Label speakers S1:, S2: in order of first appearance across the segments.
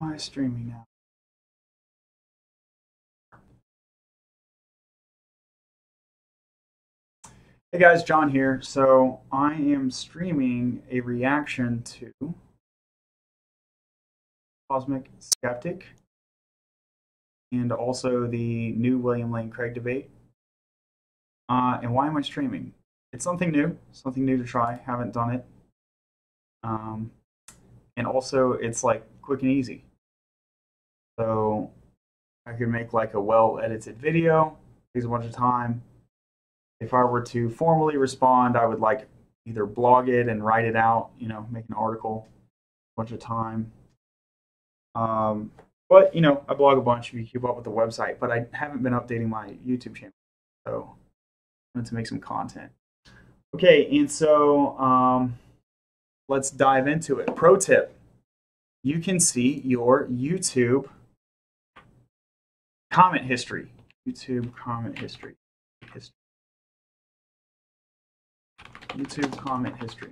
S1: Am I streaming now? Hey guys, John here. So I am streaming a reaction to Cosmic Skeptic and also the new William Lane Craig debate. And why am I streaming? It's something new to try. Haven't done it. Um, and also, it's like quick and easy. So I could make like a well-edited video, takes a bunch of time. If I were to formally respond, I would like either blog it and write it out, make an article, a bunch of time. But I blog a bunch if you keep up with the website, but I haven't been updating my YouTube channel, so I wanted to make some content. Okay, and so let's dive into it. Pro tip: you can see your YouTube comment history. YouTube comment history. YouTube comment history.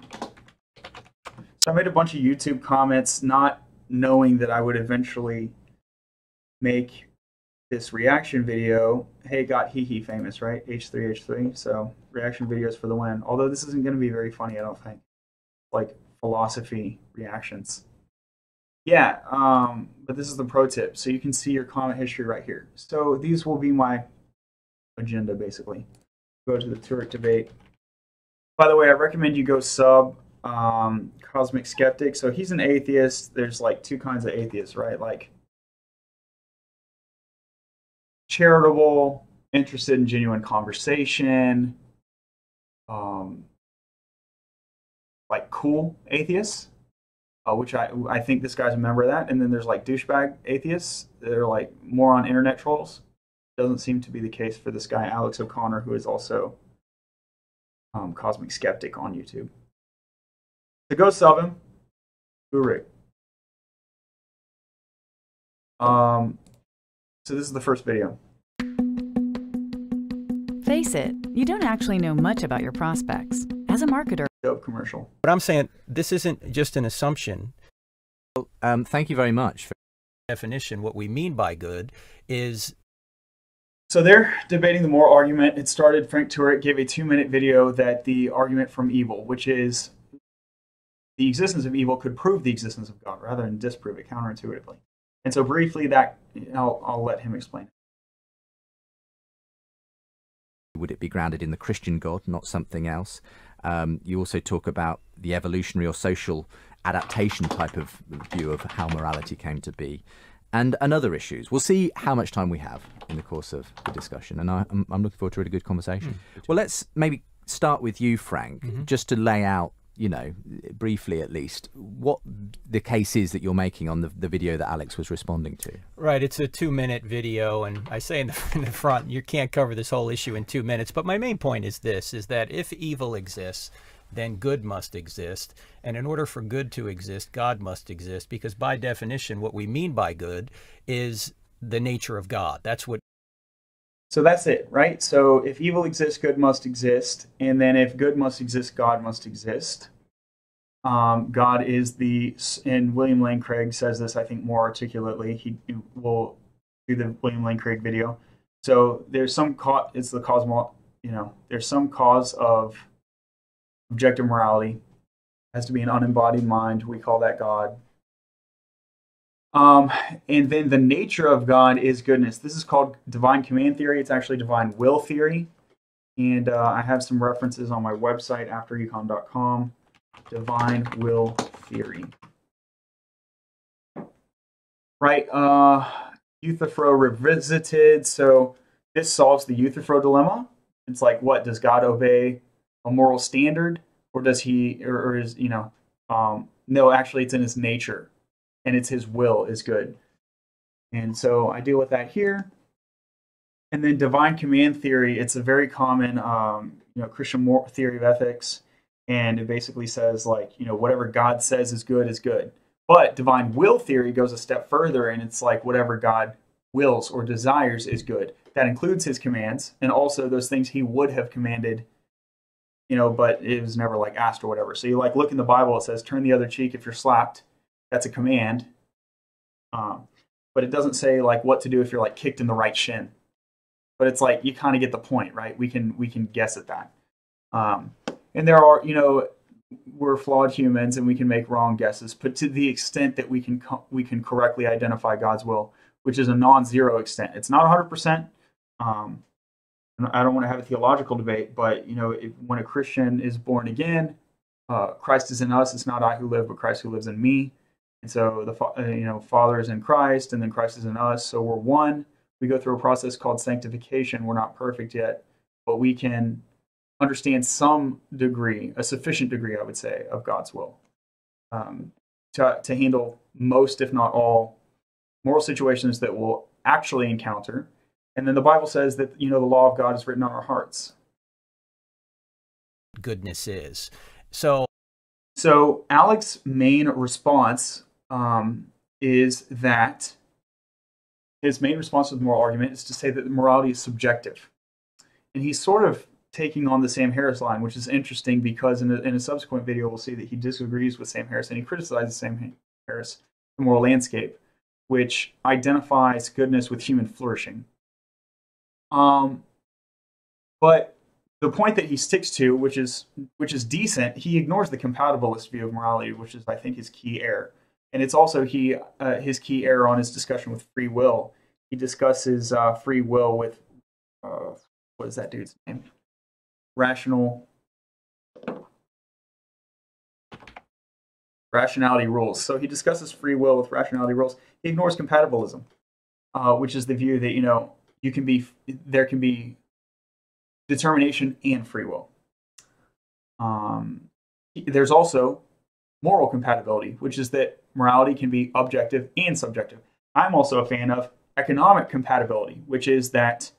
S1: So I made a bunch of YouTube comments, not knowing that I would eventually make this reaction video. Hey, got hee famous, right? H3H3. So reaction videos for the win. Although this isn't going to be very funny, I don't think. Like philosophy reactions. Yeah, but this is the pro tip. So you can see your comment history right here. So these will be my agenda, basically. Go to the Turek debate. By the way, I recommend you go sub CosmicSkeptic. So he's an atheist. There's like two kinds of atheists, right? Like charitable, interested in genuine conversation, like cool atheists, which I think this guy's a member of that. And then there's like douchebag atheists that are like more on internet trolls. Doesn't seem to be the case for this guy, Alex O'Connor, who is also Cosmic Skeptic on YouTube. So go sub him. Turek. So this is the first video.
S2: Face it, you don't actually know much about your prospects. As a marketer,
S1: Dope commercial.
S3: But I'm saying this isn't just an assumption.
S4: Thank you very much.
S3: Definition, what we mean by good is...
S1: So they're debating the moral argument. It started, Frank Turek gave a 2-minute video that the argument from evil, which is the existence of evil could prove the existence of God rather than disprove it counterintuitively. And so briefly, that I'll let him explain.
S4: Would it be grounded in the Christian God, not something else? You also talk about the evolutionary or social adaptation type of view of how morality came to be. And other issues. We'll see how much time we have in the course of the discussion, and I'm looking forward to a really good conversation. Well, let's maybe start with you, Frank, just to lay out, briefly at least, what the case is that you're making on the video that Alex was responding to.
S3: Right, it's a 2-minute video, and I say in the front, you can't cover this whole issue in 2 minutes, but my main point is this, is that if evil exists, then good must exist. And in order for good to exist, God must exist, because by definition, what we mean by good is the nature of God. That's what...
S1: So that's it, right? So if evil exists, good must exist. And then if good must exist, God must exist. God is the... And William Lane Craig says this, I think, more articulately. He will do the William Lane Craig video. So there's some... It's the cosmo... There's some cause of objective morality. It has to be an unembodied mind. We call that God. And then the nature of God is goodness. This is called divine command theory. It's actually divine will theory. And I have some references on my website, afterecon.com. Divine will theory. Right. Euthyphro revisited. So this solves the Euthyphro dilemma. It's like, what, does God obey a moral standard, or does he, or is, no, actually it's in his nature, and it's his will is good. And so I deal with that here. And then divine command theory, it's a very common, Christian theory of ethics. And it basically says, like, whatever God says is good. But divine will theory goes a step further, and it's like whatever God wills or desires is good. That includes his commands, and also those things he would have commanded, but it was never like asked or whatever. So you like look in the Bible, it says, turn the other cheek if you're slapped. That's a command. But it doesn't say like what to do if you're like kicked in the right shin. But it's like you kind of get the point, right? We can guess at that. And there are, we're flawed humans and we can make wrong guesses. But to the extent that we can correctly identify God's will, which is a non-zero extent, it's not 100%. I don't want to have a theological debate, but when a Christian is born again, Christ is in us. It's not I who live, but Christ who lives in me. And so the Father is in Christ, and then Christ is in us. So we're one. We go through a process called sanctification. We're not perfect yet, but we can understand some degree, a sufficient degree, I would say, of God's will to handle most, if not all, moral situations that we'll actually encounter. And then the Bible says that, the law of God is written on our hearts.
S3: Goodness is. So
S1: Alex's main response is that his main response to the moral argument is to say that morality is subjective. And he's sort of taking on the Sam Harris line, which is interesting because in a subsequent video, we'll see that he disagrees with Sam Harris and he criticizes Sam Harris, the moral landscape, which identifies goodness with human flourishing. But the point that he sticks to, which is decent, he ignores the compatibilist view of morality, which is, I think, his key error. And it's also his key error on his discussion with free will. He discusses free will with, what is that dude's name? Rationality rules. So he discusses free will with rationality rules. He ignores compatibilism, which is the view that, there can be determination and free will. There's also moral compatibility, which is that morality can be objective and subjective. I'm also a fan of economic compatibility, which is that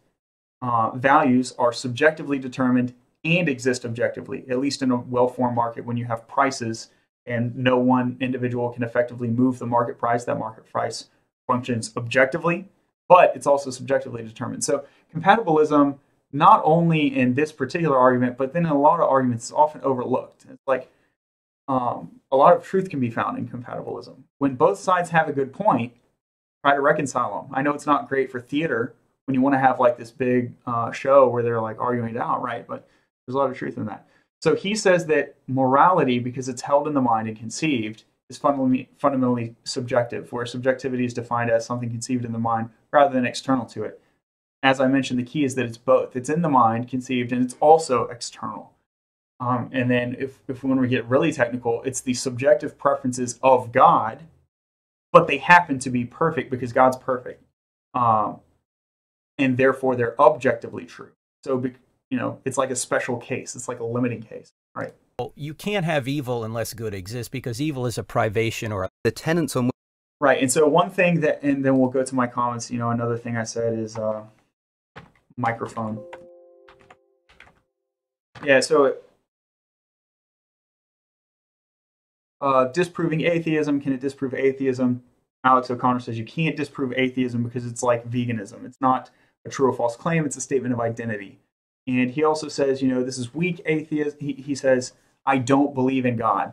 S1: values are subjectively determined and exist objectively, at least in a well-formed market when you have prices and no one individual can effectively move the market price. That market price functions objectively, but it's also subjectively determined. So compatibilism, not only in this particular argument, but then in a lot of arguments, is often overlooked. It's like a lot of truth can be found in compatibilism. When both sides have a good point, try to reconcile them. I know it's not great for theater when you want to have like this big show where they're like arguing it out, right? But there's a lot of truth in that. So he says that morality, because it's held in the mind and conceived, is fundamentally subjective, where subjectivity is defined as something conceived in the mind rather than external to it. As I mentioned, the key is that it's both. It's in the mind, conceived, and it's also external. And then if when we get really technical, it's the subjective preferences of God, but they happen to be perfect because God's perfect. And therefore, they're objectively true. So, it's like a special case. It's like a limiting case, right?
S3: Well, you can't have evil unless good exists, because evil is a privation or the tenets on.
S1: Right. And so one thing and then we'll go to my comments. Another thing I said is microphone. Yeah. So disproving atheism. Can it disprove atheism? Alex O'Connor says you can't disprove atheism because it's like veganism. It's not a true or false claim. It's a statement of identity. And he also says, this is weak atheism. He says, I don't believe in God.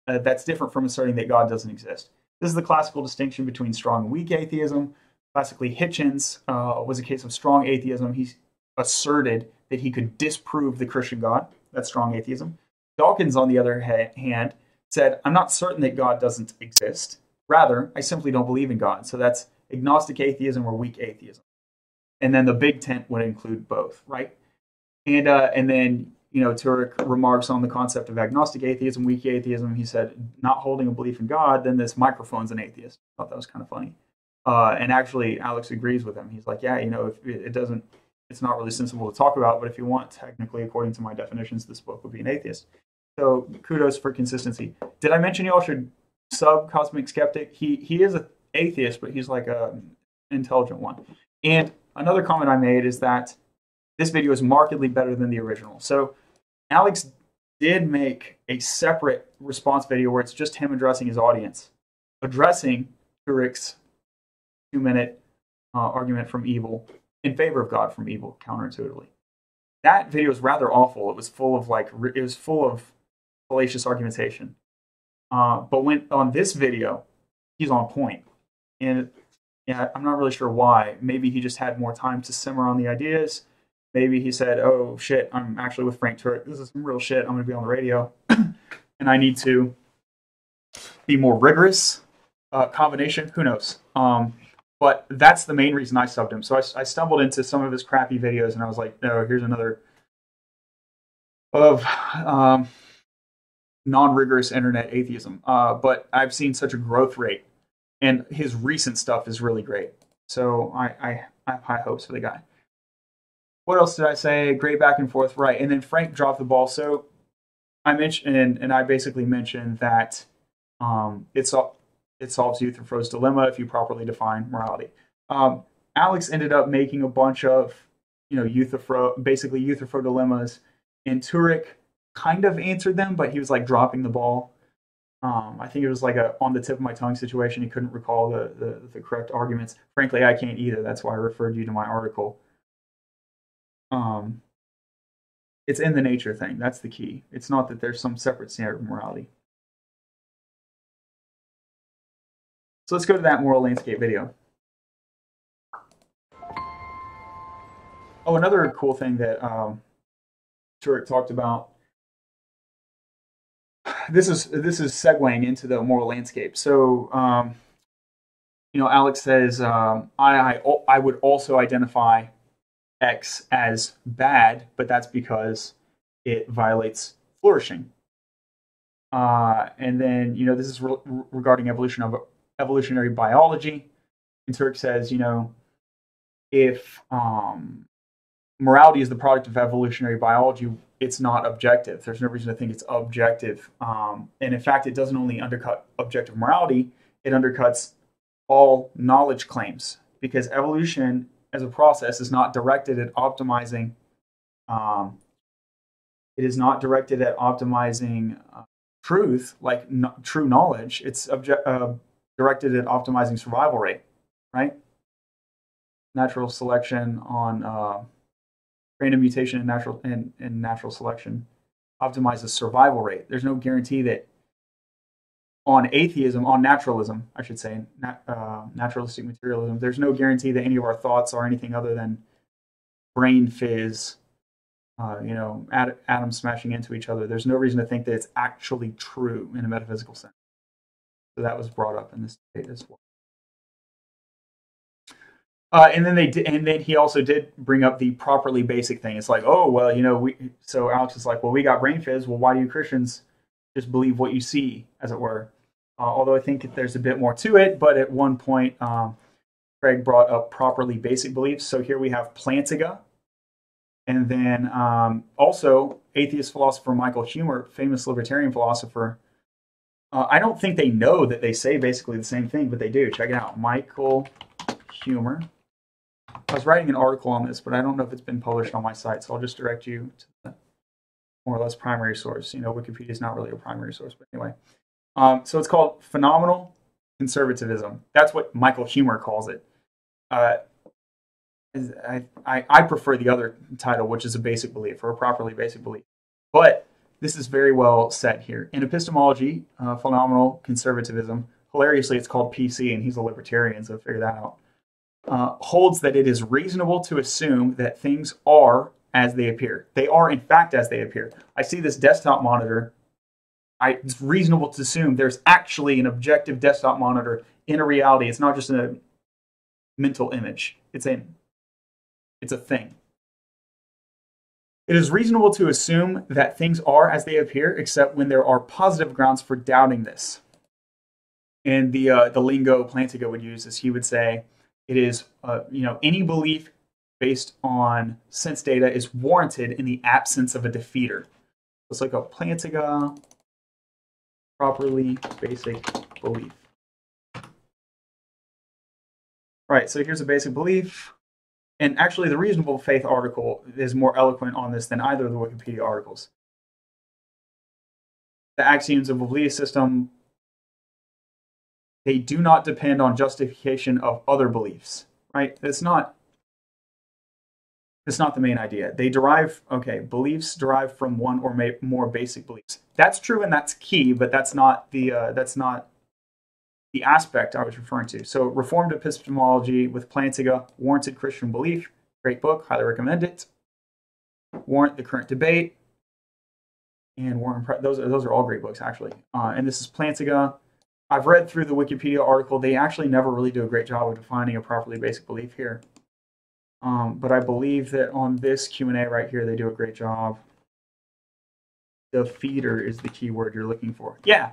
S1: That's different from asserting that God doesn't exist. This is the classical distinction between strong and weak atheism. Classically, Hitchens was a case of strong atheism. He asserted that he could disprove the Christian God. That's strong atheism. Dawkins, on the other hand, said, I'm not certain that God doesn't exist. Rather, I simply don't believe in God. So that's agnostic atheism or weak atheism. And then the big tent would include both, right? And then, Turek remarks on the concept of agnostic atheism, weak atheism. He said, not holding a belief in God, then this microphone's an atheist. I thought that was kind of funny. And actually, Alex agrees with him. He's like, yeah, if it's not really sensible to talk about, but if you want, technically, according to my definitions, this book would be an atheist. So kudos for consistency. Did I mention y'all should sub CosmicSkeptic? He is an atheist, but he's like an intelligent one. And another comment I made is that this video is markedly better than the original. So Alex did make a separate response video where it's just him addressing his audience, addressing Turek's 2-minute argument from evil in favor of God from evil, counterintuitively. That video is rather awful. It was full of fallacious argumentation. But when on this video, he's on point. And yeah, I'm not really sure why. Maybe he just had more time to simmer on the ideas. Maybe he said, "Oh shit, I'm actually with Frank Turek. This is some real shit. I'm going to be on the radio, and I need to be more rigorous." Combination, who knows? But that's the main reason I subbed him. So I stumbled into some of his crappy videos, and I was like, "No, here's another of non-rigorous internet atheism." But I've seen such a growth rate, and his recent stuff is really great. So I have high hopes for the guy. What else did I say? Great back and forth, right? And then Frank dropped the ball. So I mentioned, and I basically mentioned that it solves Euthyphro's dilemma if you properly define morality. Alex ended up making a bunch of, basically Euthyphro dilemmas, and Turek kind of answered them, but he was like dropping the ball. I think it was like a on the tip of my tongue situation. He couldn't recall the correct arguments. Frankly, I can't either. That's why I referred you to my article. It's in the nature thing. That's the key. It's not that there's some separate standard of morality. So let's go to that moral landscape video. Oh, another cool thing that Turek talked about. This is segueing into the moral landscape. So, Alex says, I would also identify X as bad, but that's because it violates flourishing. And then, this is regarding evolutionary biology. And Turek says, if morality is the product of evolutionary biology, it's not objective. There's no reason to think it's objective. And in fact, it doesn't only undercut objective morality, it undercuts all knowledge claims, because evolution as a process is not directed at optimizing. It is not directed at optimizing truth, like true knowledge. It's directed at optimizing survival rate, right? Natural selection on random mutation and natural selection optimizes survival rate. There's no guarantee that on naturalism, I should say, naturalistic materialism, there's no guarantee that any of our thoughts are anything other than brain fizz, atoms smashing into each other. There's no reason to think that it's actually true in a metaphysical sense. So that was brought up in this debate as well. And then he also did bring up the properly basic thing. It's like, oh well, so Alex is like, well, we got brain fizz. Well, why do you Christians just believe what you see, as it were? Although I think there's a bit more to it, but at one point, Craig brought up properly basic beliefs. So here we have Plantinga, and then also atheist philosopher Michael Huemer, famous libertarian philosopher. I don't think they know that they say basically the same thing, but they do. Check it out, Michael Huemer. I was writing an article on this, but I don't know if it's been published on my site, so I'll just direct you to the more or less primary source. Wikipedia is not really a primary source, but anyway. So it's called phenomenal conservatism. That's what Michael Huemer calls it. I prefer the other title, which is a basic belief, or a properly basic belief. But this is very well said here. In epistemology, phenomenal conservatism, hilariously it's called PC, and he's a libertarian, so figure that out, holds that it is reasonable to assume that things are as they appear. They are, in fact, as they appear. I see this desktop monitor. It's reasonable to assume there's actually an objective desktop monitor in a reality. It's not just a mental image. It's a thing. It is reasonable to assume that things are as they appear, except when there are positive grounds for doubting this. And the lingo Plantinga would use is he would say it is any belief based on sense data is warranted in the absence of a defeater. It's like a Plantinga properly basic belief. Right, so here's a basic belief. And actually, the Reasonable Faith article is more eloquent on this than either of the Wikipedia articles. The axioms of a belief system, they do not depend on justification of other beliefs, right? It's not the main idea. They derive, beliefs derive from one or more basic beliefs. That's true and that's key, but that's not the the aspect I was referring to. So Reformed Epistemology with Plantinga, Warranted Christian Belief, great book, highly recommend it. Warrant the Current Debate, and those are all great books, actually. And this is Plantinga. I've read through the Wikipedia article. They actually never really do a great job of defining a properly basic belief here. But I believe that on this Q&A right here, they do a great job. The feeder is the key word you're looking for. Yeah.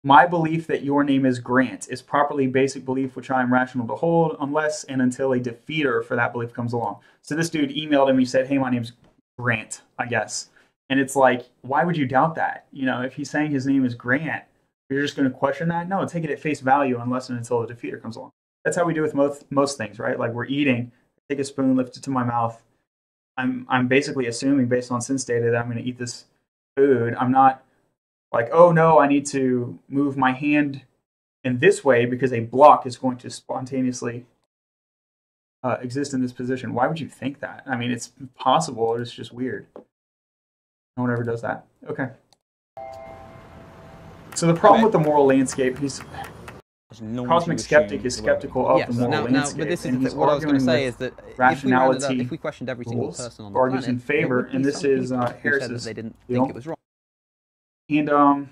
S1: My belief that your name is Grant is properly basic belief which I am rational to hold unless and until a defeater for that belief comes along. So this dude emailed him. He said, hey, my name's Grant, I guess. And it's like, why would you doubt that? You know, if he's saying his name is Grant, you're just going to question that? No, take it at face value unless and until a defeater comes along. That's how we do with most things, right? Like we're eating, take a spoon, lift it to my mouth. I'm basically assuming based on sense data that I'm going to eat this food. I'm not like, oh no, I need to move my hand in this way because a block is going to spontaneously exist in this position. Why would you think that? I mean, it's possible. It's just weird. No one ever does that. Okay. So the problem with the moral landscape, Cosmic Skeptic is skeptical of the moral landscape.
S5: But this is
S1: and he's
S5: what I was going to
S1: arguing
S5: say is that
S1: rationality
S5: if we questioned every single
S1: rules,
S5: person on the
S1: argues
S5: planet,
S1: in favor,
S5: there would be
S1: and this
S5: some
S1: is
S5: people who said
S1: Harris's
S5: that they didn't
S1: deal.
S5: think it was wrong.
S1: And so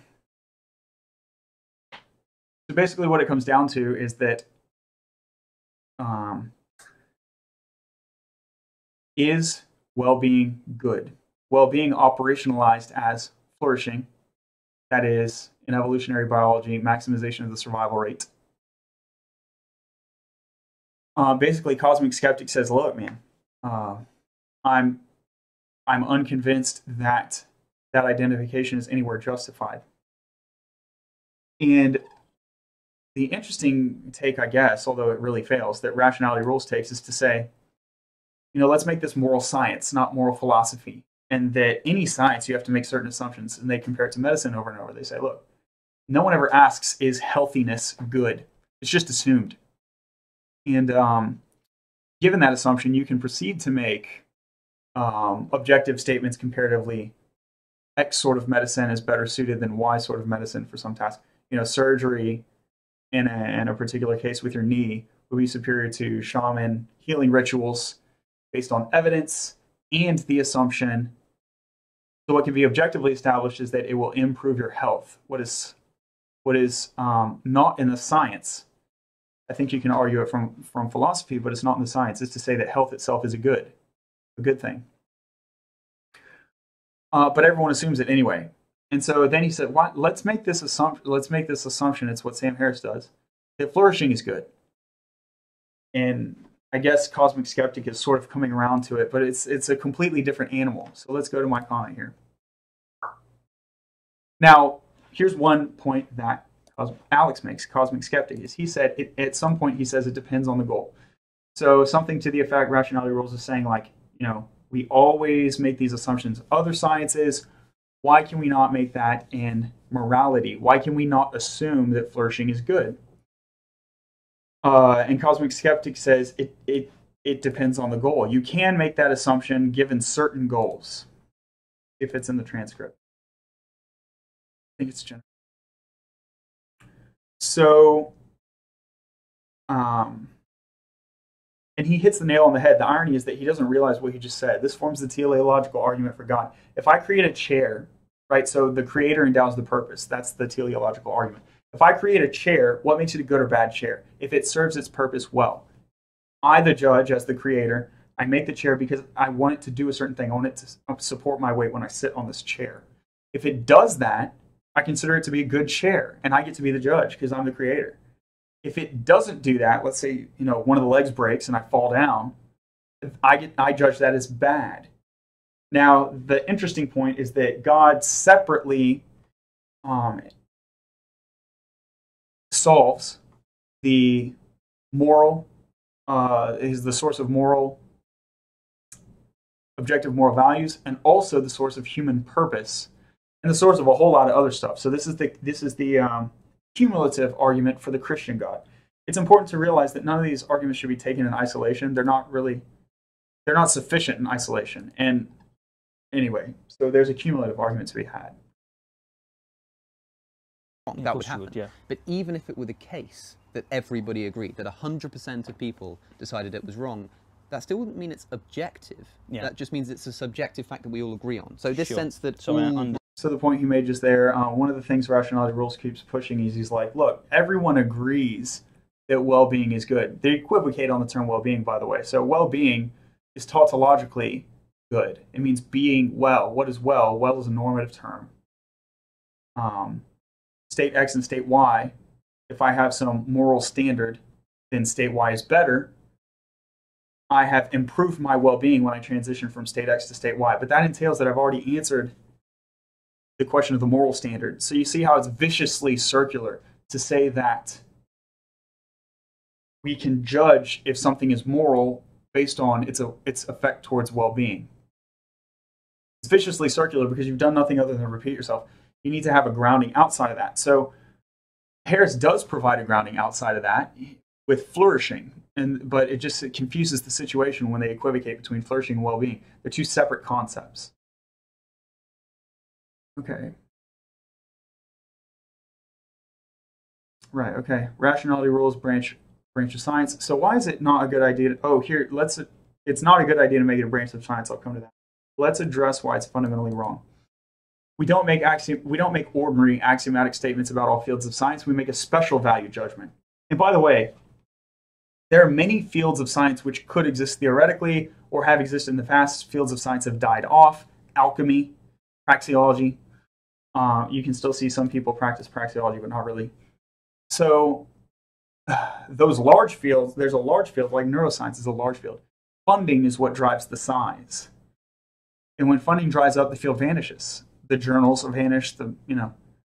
S1: basically what it comes down to is that is well-being good? Well-being operationalized as flourishing, that is, in evolutionary biology, maximization of the survival rate. Basically, Cosmic Skeptic says, look, man, I'm unconvinced that that identification is anywhere justified. And the interesting take, I guess, although it really fails, that Rationality Rules takes is to say, you know, let's make this moral science, not moral philosophy. And that any science, you have to make certain assumptions. And they compare it to medicine over and over. They say, look, no one ever asks, is healthiness good? It's just assumed. And given that assumption, you can proceed to make objective statements comparatively. X sort of medicine is better suited than Y sort of medicine for some task. You know, surgery in a particular case with your knee would be superior to shaman healing rituals based on evidence and the assumption. So what can be objectively established is that it will improve your health. What is not in the science, I think you can argue it from philosophy, but it's not in the science, is to say that health itself is a good thing. But everyone assumes it anyway. And so then he said, let's make this assumption, it's what Sam Harris does, that flourishing is good. And I guess Cosmic Skeptic is sort of coming around to it, but it's a completely different animal. So let's go to my comment here. Now, here's one point that Alex makes, Cosmic Skeptic, is he said, at some point he says it depends on the goal. So something to the effect Rationality Rules is saying, like, you know, we always make these assumptions. Other sciences, why can we not make that in morality? Why can we not assume that flourishing is good? And Cosmic Skeptic says it depends on the goal. You can make that assumption given certain goals, if it's in the transcript. I think it's general. So, and he hits the nail on the head. The irony is that he doesn't realize what he just said. This forms the teleological argument for God. If I create a chair, right, so the creator endows the purpose. That's the teleological argument. If I create a chair, what makes it a good or bad chair? If it serves its purpose well. I, the judge, as the creator, I make the chair because I want it to do a certain thing. I want it to support my weight when I sit on this chair. If it does that, I consider it to be a good chair, and I get to be the judge because I'm the creator. If it doesn't do that, let's say, you know, one of the legs breaks and I fall down, I judge that as bad. Now, the interesting point is that God separately solves the moral, is the source of moral, objective moral values, and also the source of human purpose, and the source of a whole lot of other stuff. So this is the cumulative argument for the Christian God. It's important to realize that none of these arguments should be taken in isolation. They're not sufficient in isolation. And anyway, so there's a cumulative argument to be had.
S5: That would happen.
S6: Yeah.
S5: But even if it were the case that everybody agreed, that 100% of people decided it was wrong, that still wouldn't mean it's objective.
S6: Yeah.
S5: That just means it's a subjective fact that we all agree on. So this
S6: Sure.
S5: sense that
S1: So the point he made just there, one of the things Rationality Rules keeps pushing is he's like, look, everyone agrees that well-being is good. They equivocate on the term well-being, by the way. So well-being is tautologically good. It means being well. What is well? Well is a normative term. State X and state Y, if I have some moral standard, then state Y is better. I have improved my well-being when I transition from state X to state Y. But that entails that I've already answered the question of the moral standard. So you see how it's viciously circular to say that we can judge if something is moral based on its effect towards well-being. It's viciously circular because you've done nothing other than repeat yourself. You need to have a grounding outside of that. So Harris does provide a grounding outside of that with flourishing, but it confuses the situation when they equivocate between flourishing and well-being. They're two separate concepts. Okay. Right, okay. Rationality rules branch of science. So why is it not a good idea it's not a good idea to make it a branch of science. I'll come to that. Let's address why it's fundamentally wrong. We don't make ordinary axiomatic statements about all fields of science. We make a special value judgment. And by the way, there are many fields of science which could exist theoretically or have existed in the past. Fields of science have died off. Alchemy, praxeology. You can still see some people practice praxeology, but not really. So those large fields, there's a large field, like neuroscience is a large field. Funding is what drives the size. And when funding dries up, the field vanishes. The journals vanish, the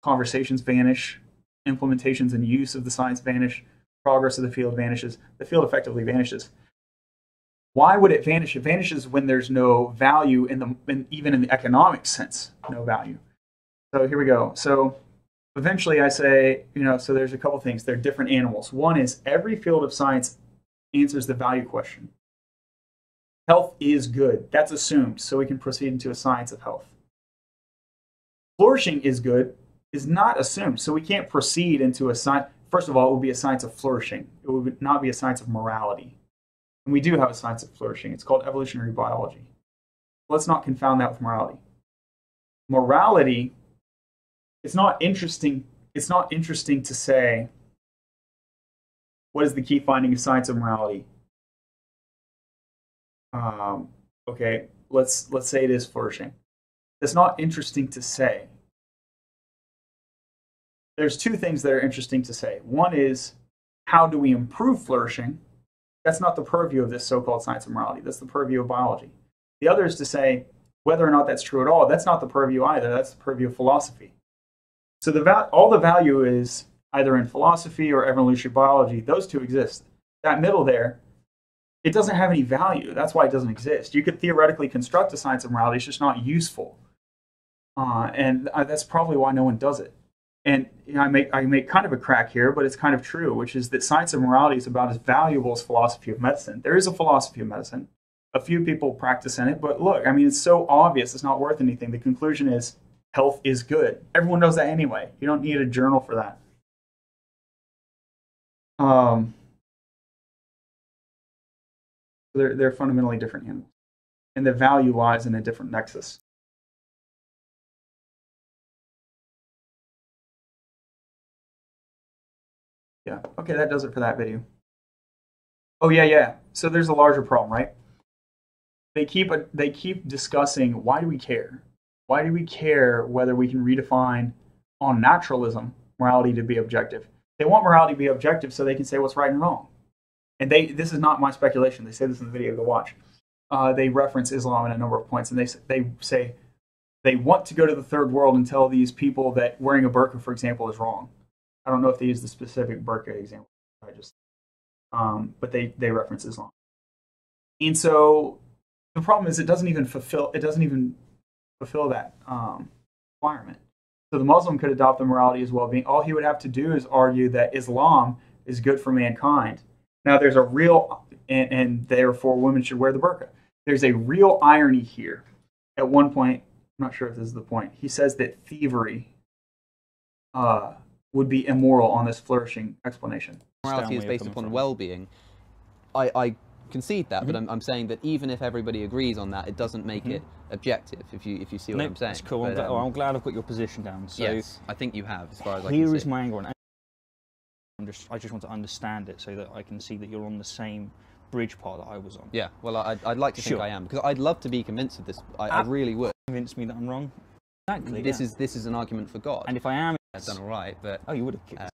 S1: conversations vanish, implementations and use of the science vanish, progress of the field vanishes. The field effectively vanishes. Why would it vanish? It vanishes when there's no value even in the economic sense, no value. So here we go. So eventually I say, so there's a couple things. They're different animals. One is every field of science answers the value question. Health is good. That's assumed, so we can proceed into a science of health. Flourishing is good is not assumed, so we can't proceed into a science. First of all, it would be a science of flourishing. It would not be a science of morality. And we do have a science of flourishing. It's called evolutionary biology. Let's not confound that with morality. Morality, it's not interesting to say what is the key finding of science of morality. Okay, let's say it is flourishing. It's not interesting to say. There's two things that are interesting to say. One is, how do we improve flourishing? That's not the purview of this so-called science of morality. That's the purview of biology. The other is to say, whether or not that's true at all, that's not the purview either. That's the purview of philosophy. So all the value is either in philosophy or evolutionary biology. Those two exist. That middle there, it doesn't have any value. That's why it doesn't exist. You could theoretically construct a science of morality. It's just not useful. And that's probably why no one does it. And I make kind of a crack here, but it's kind of true, which is that science of morality is about as valuable as philosophy of medicine. There is a philosophy of medicine. A few people practice in it, but look, it's so obvious it's not worth anything. The conclusion is health is good. Everyone knows that anyway. You don't need a journal for that. They're fundamentally different animals. And the value lies in a different nexus. Yeah, okay, that does it for that video. Oh, yeah. So there's a larger problem, right? They keep discussing, why do we care? Why do we care whether we can redefine on naturalism morality to be objective? They want morality to be objective so they can say what's right and wrong. And this is not my speculation. They say this in the video. Go watch. They reference Islam in a number of points, and they say they want to go to the third world and tell these people that wearing a burqa, for example, is wrong. I don't know if they use the specific burqa example. But they reference Islam. And so the problem is it doesn't even fulfill that requirement. So the Muslim could adopt the morality as well-being. All he would have to do is argue that Islam is good for mankind. Now there's a real, and therefore women should wear the burqa. There's a real irony here. at one point, I'm not sure if this is the point, he says that thievery would be immoral on this flourishing explanation.
S5: Morality is based upon well-being. I concede that, but I'm saying that even if everybody agrees on that, it doesn't make it objective. If you see what I'm saying.
S6: That's cool.
S5: But,
S6: I'm glad I've got your position down. So
S5: yes, I think you have, as far as I can see.
S6: Here is my angle on it. I just want to understand it so that I can see that you're on the same bridge part that I was on.
S5: Yeah, well, I'd like to think I am, because I'd love to be convinced of this. I really would.
S6: Convince me that I'm wrong. Exactly.
S5: This is an argument for God.
S6: And if I am,
S5: I've done all right, but
S6: oh, you would have kicked a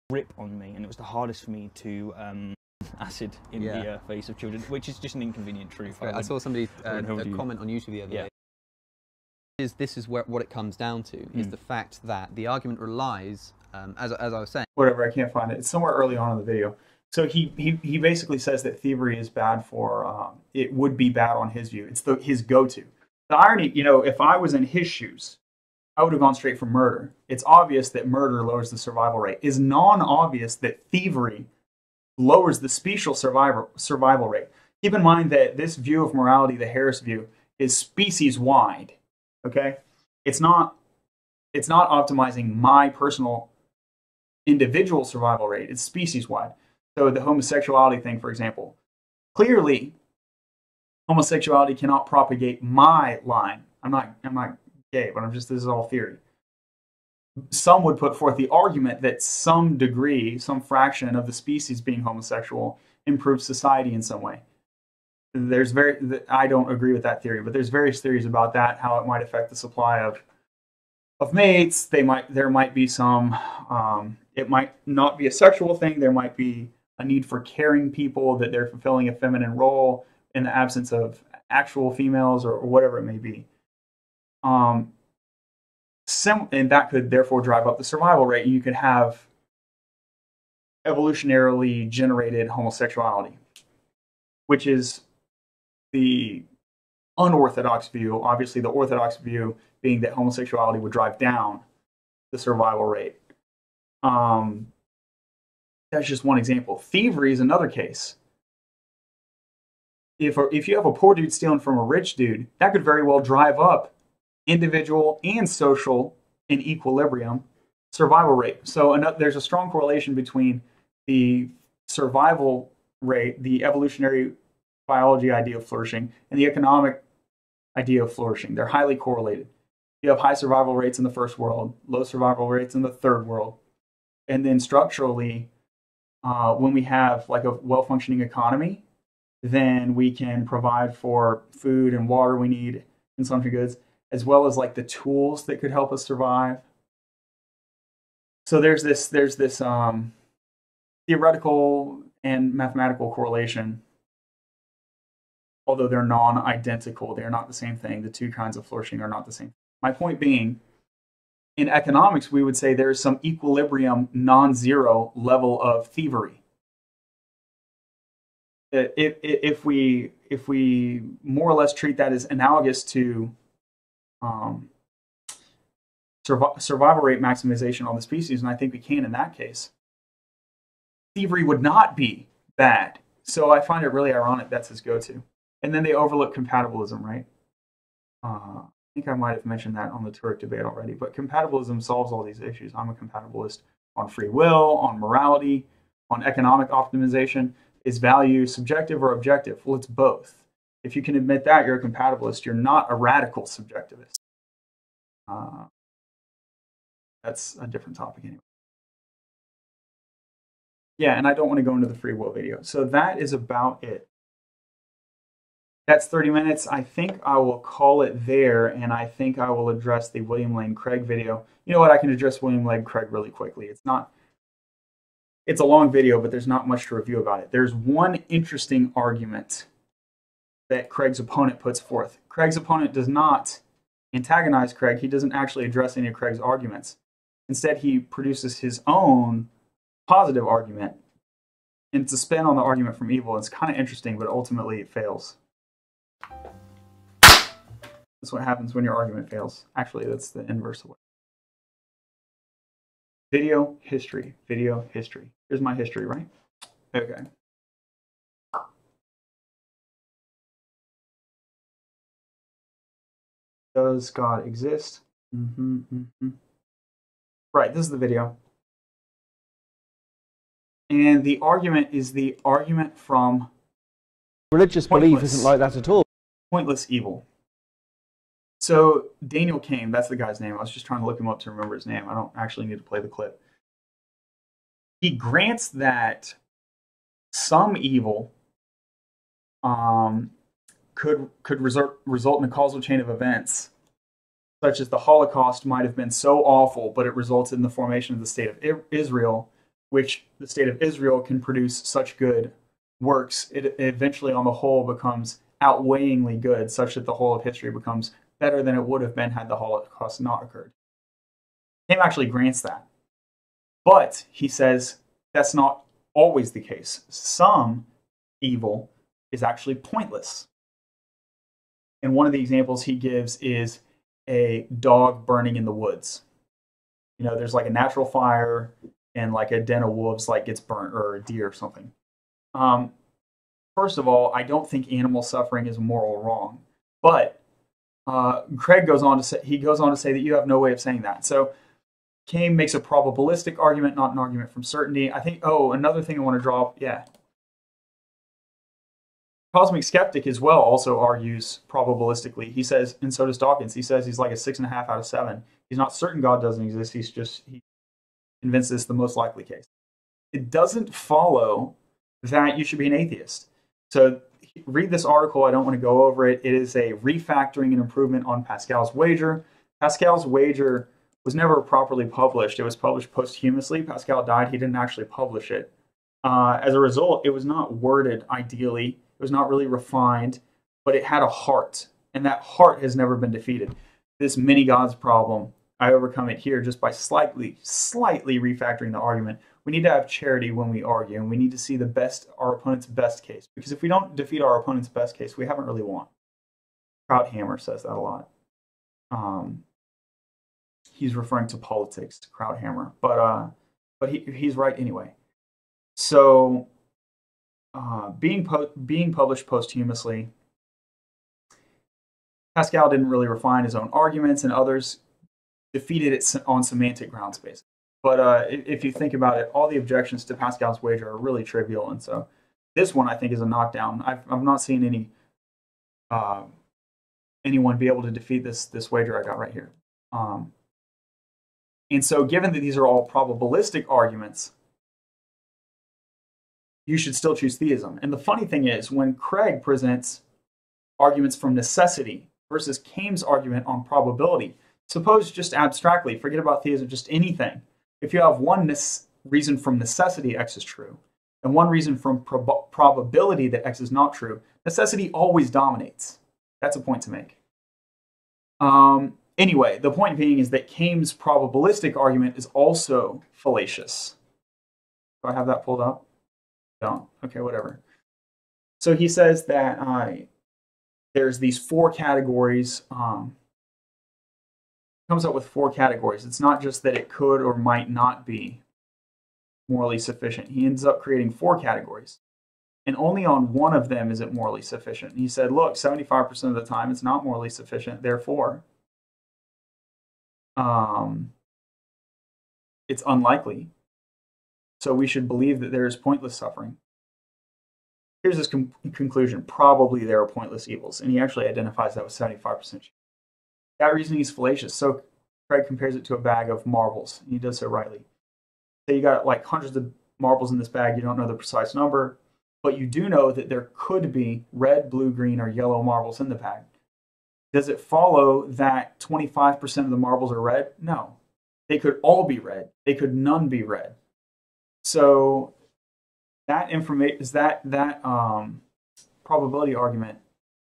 S6: grip on me, and it was the hardest for me to acid in the face of children, which is just an inconvenient truth.
S5: I saw somebody a comment on YouTube the other day. This is what it comes down to, is the fact that the argument relies, as I was saying.
S1: Whatever, I can't find it. It's somewhere early on in the video. So he basically says that thievery is bad for, it would be bad on his view. It's his go-to. The irony, you know, if I was in his shoes, I would have gone straight for murder. It's obvious that murder lowers the survival rate. It's non-obvious that thievery lowers the special survival rate. Keep in mind that this view of morality, the Harris view, is species-wide. Okay, it's not optimizing my personal individual survival rate. It's species-wide. So the homosexuality thing, for example, clearly homosexuality cannot propagate my line. I'm not gay, but this is all theory. Some would put forth the argument that some degree, some fraction of the species being homosexual improves society in some way. I don't agree with that theory, but there's various theories about that, how it might affect the supply of mates. There might be some, it might not be a sexual thing. There might be a need for caring people, that they're fulfilling a feminine role in the absence of actual females, or whatever it may be. And that could therefore drive up the survival rate. You could have evolutionarily generated homosexuality, which is the unorthodox view. Obviously, the orthodox view being that homosexuality would drive down the survival rate. That's just one example. Thievery is another case. If you have a poor dude stealing from a rich dude, that could very well drive up individual and social in equilibrium survival rate. So there's a strong correlation between the survival rate, the evolutionary biology idea of flourishing, and the economic idea of flourishing. They're highly correlated. You have high survival rates in the first world, low survival rates in the third world. And then structurally, when we have like a well-functioning economy, then we can provide for food and water we need, consumption goods, as well as like the tools that could help us survive. So there's this theoretical and mathematical correlation, although they're non-identical. They're not the same thing. The two kinds of flourishing are not the same. My point being, in economics, we would say there's some equilibrium, non-zero level of thievery. If we more or less treat that as analogous to survival rate maximization on the species, and I think we can in that case, thievery would not be bad. So I find it really ironic that's his go-to. And then they overlook compatibilism, right? I think I might have mentioned that on the Turek debate already, but compatibilism solves all these issues. I'm a compatibilist on free will, on morality, on economic optimization. Is value subjective or objective? Well, it's both. If you can admit that, you're a compatibilist. You're not a radical subjectivist. That's a different topic anyway. Yeah, and I don't want to go into the free will video. So that is about it. That's 30 minutes. I think I will call it there, and I think I will address the William Lane Craig video. You know what? I can address William Lane Craig really quickly. It's a long video, but there's not much to review about it. There's one interesting argument that Craig's opponent puts forth. Craig's opponent does not antagonize Craig. He doesn't actually address any of Craig's arguments. Instead, he produces his own positive argument, and it's a spin on the argument from evil. It's kind of interesting, but ultimately it fails. That's what happens when your argument fails. Actually, that's the inverse of it. Video history. Video history. Here's my history, right? Okay. Does God exist? Right, this is the video. And the argument is the argument from
S7: religious belief isn't like that at all.
S1: Pointless evil. So Daniel Kane, that's the guy's name. I was just trying to look him up to remember his name. I don't actually need to play the clip. He grants that some evil could result in a causal chain of events, such as the Holocaust might have been so awful, but it resulted in the formation of the state of Israel, which the state of Israel can produce such good works. It eventually, on the whole, becomes outweighingly good, such that the whole of history becomes better than it would have been had the Holocaust not occurred. Kim actually grants that. But he says that's not always the case. Some evil is actually pointless. And one of the examples he gives is a dog burning in the woods. You know, there's like a natural fire and like a den of wolves like gets burnt, or a deer or something. First of all, I don't think animal suffering is moral or wrong. But Craig goes on to say that you have no way of saying that. So Kane makes a probabilistic argument, not an argument from certainty. I think, another thing I want to draw up, CosmicSkeptic as well also argues probabilistically. He says, and so does Dawkins, he says he's like a 6.5 out of 7. He's not certain God doesn't exist, he convinced this is the most likely case. It doesn't follow that you should be an atheist. So read this article, I don't want to go over it. It is a refactoring and improvement on Pascal's wager. Pascal's wager was never properly published. It was published posthumously. Pascal died, he didn't actually publish it. As a result, it was not worded ideally. It was not really refined, but it had a heart, and that heart has never been defeated. This many gods problem, I overcome it here just by slightly refactoring the argument. We need to have charity when we argue, and we need to see our opponent's best case. Because if we don't defeat our opponent's best case, we haven't really won. Krauthammer says that a lot. He's referring to politics, to Krauthammer, but he's right anyway. So being published posthumously, Pascal didn't really refine his own arguments, and others defeated it on semantic grounds, basically. But if you think about it, all the objections to Pascal's wager are really trivial, and so this one I think is a knockdown. I've not seen anyone be able to defeat this wager I got right here. And so, given that these are all probabilistic arguments, you should still choose theism. And the funny thing is, when Craig presents arguments from necessity versus Kane's argument on probability, suppose just abstractly, forget about theism, just anything. If you have one reason from necessity X is true, and one reason from probability that X is not true, necessity always dominates. That's a point to make. Anyway, the point being is that Kane's probabilistic argument is also fallacious. Do I have that pulled up? Don't. Okay, whatever. So he says that there's these 4 categories. Comes up with 4 categories. It's not just that it could or might not be morally sufficient. He ends up creating 4 categories. And only on one of them is it morally sufficient. And he said, look, 75% of the time it's not morally sufficient. Therefore, it's unlikely. So we should believe that there is pointless suffering. Here's his conclusion. Probably there are pointless evils. And he actually identifies that with 75%. That reasoning is fallacious. So Craig compares it to a bag of marbles. And he does so rightly. So you got like hundreds of marbles in this bag. You don't know the precise number. But you do know that there could be red, blue, green, or yellow marbles in the bag. Does it follow that 25% of the marbles are red? No. They could all be red. They could none be red. So that information is that probability argument.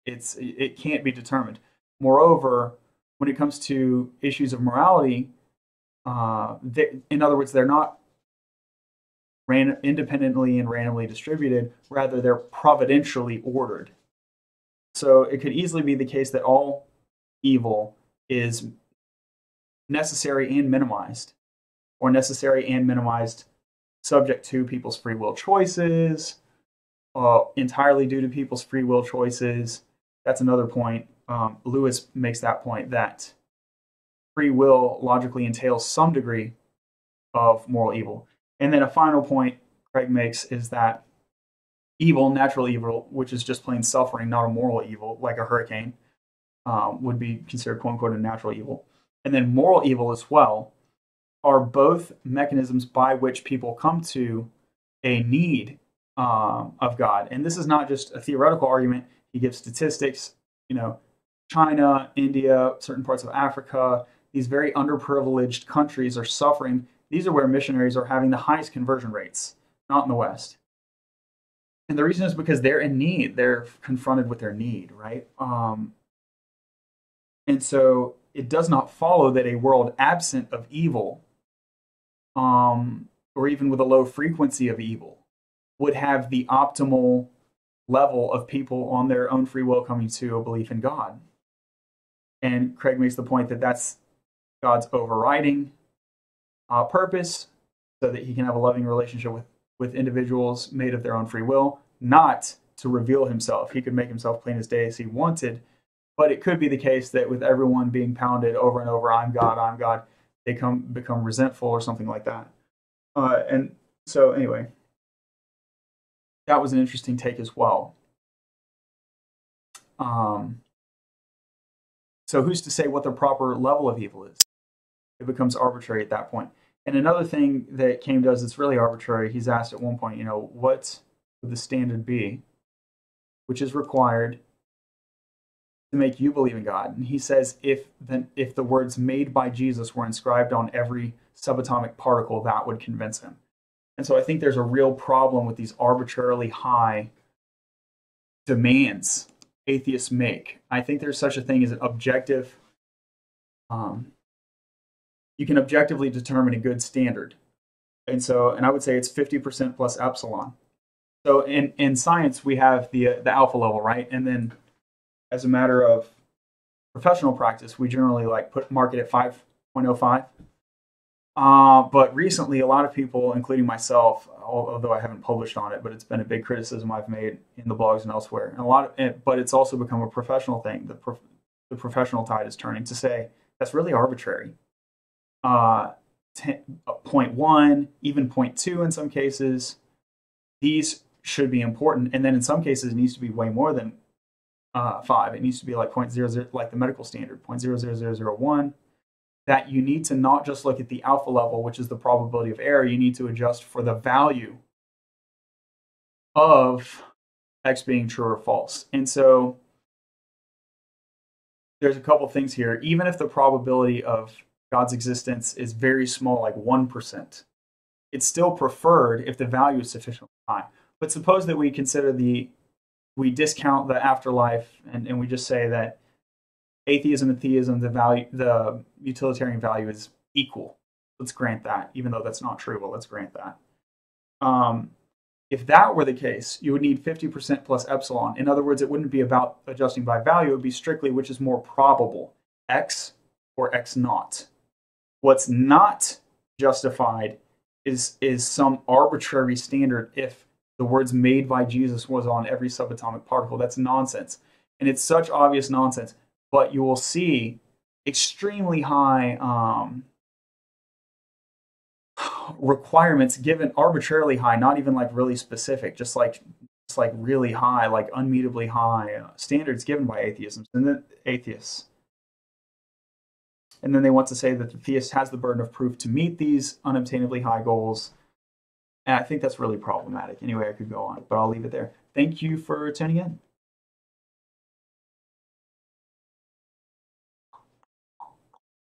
S1: It can't be determined. Moreover, when it comes to issues of morality, in other words, they're not independently and randomly distributed. Rather, they're providentially ordered. So it could easily be the case that all evil is necessary and minimized, or necessary and minimized subject to people's free will choices, entirely due to people's free will choices. That's another point. Lewis makes that point that free will logically entails some degree of moral evil. And then a final point Craig makes is that evil, natural evil, which is just plain suffering, not a moral evil, like a hurricane, would be considered quote unquote a natural evil. And then moral evil as well are both mechanisms by which people come to a need of God. And this is not just a theoretical argument. He gives statistics, China, India, certain parts of Africa, these very underprivileged countries are suffering. These are where missionaries are having the highest conversion rates, not in the West. And the reason is because they're in need. They're confronted with their need, right? And so it does not follow that a world absent of evil, or even with a low frequency of evil, would have the optimal level of people on their own free will coming to a belief in God. And Craig makes the point that that's God's overriding purpose, so that he can have a loving relationship with individuals made of their own free will, not to reveal himself. He could make himself plain as day as he wanted, but it could be the case that with everyone being pounded over and over, I'm God, they become resentful or something like that. And so anyway, that was an interesting take as well. So who's to say what the proper level of evil is? It becomes arbitrary at that point. And another thing that Came does that's really arbitrary, he's asked at one point, what would the standard be which is required to make you believe in God? And he says if the words made by Jesus were inscribed on every subatomic particle, that would convince him. And so I think there's a real problem with these arbitrarily high demands atheists make. I think there's such a thing as an objective, you can objectively determine a good standard. And I would say it's 50% plus epsilon. So in science, we have the alpha level, right? And then as a matter of professional practice, we generally mark it at 5.05. But recently, a lot of people, including myself, although I haven't published on it, but it's been a big criticism I've made in the blogs and elsewhere. And but it's also become a professional thing. The professional tide is turning to say that's really arbitrary. 0.1, even 0.2 in some cases. These should be important, and then in some cases it needs to be way more than 5. It needs to be like 0.00, like the medical standard, 0.00001. That you need to not just look at the alpha level, which is the probability of error. You need to adjust for the value of X being true or false. And so there's a couple things here. Even if the probability of God's existence is very small, like 1%, it's still preferred if the value is sufficiently high. But suppose that we we discount the afterlife and we just say that atheism and theism, the utilitarian value is equal. Let's grant that, even though that's not true, but let's grant that. If that were the case, you would need 50% plus epsilon. In other words, it wouldn't be about adjusting by value. It would be strictly which is more probable, X or X naught. What's not justified is some arbitrary standard if the words made by Jesus was on every subatomic particle. That's nonsense. And it's such obvious nonsense. But you will see extremely high requirements given, arbitrarily high, not even like really specific, just like really high, like unmeetably high standards given by atheists. And then they want to say that the theist has the burden of proof to meet these unobtainably high goals. And I think that's really problematic. Anyway, I could go on, but I'll leave it there. Thank you for tuning in.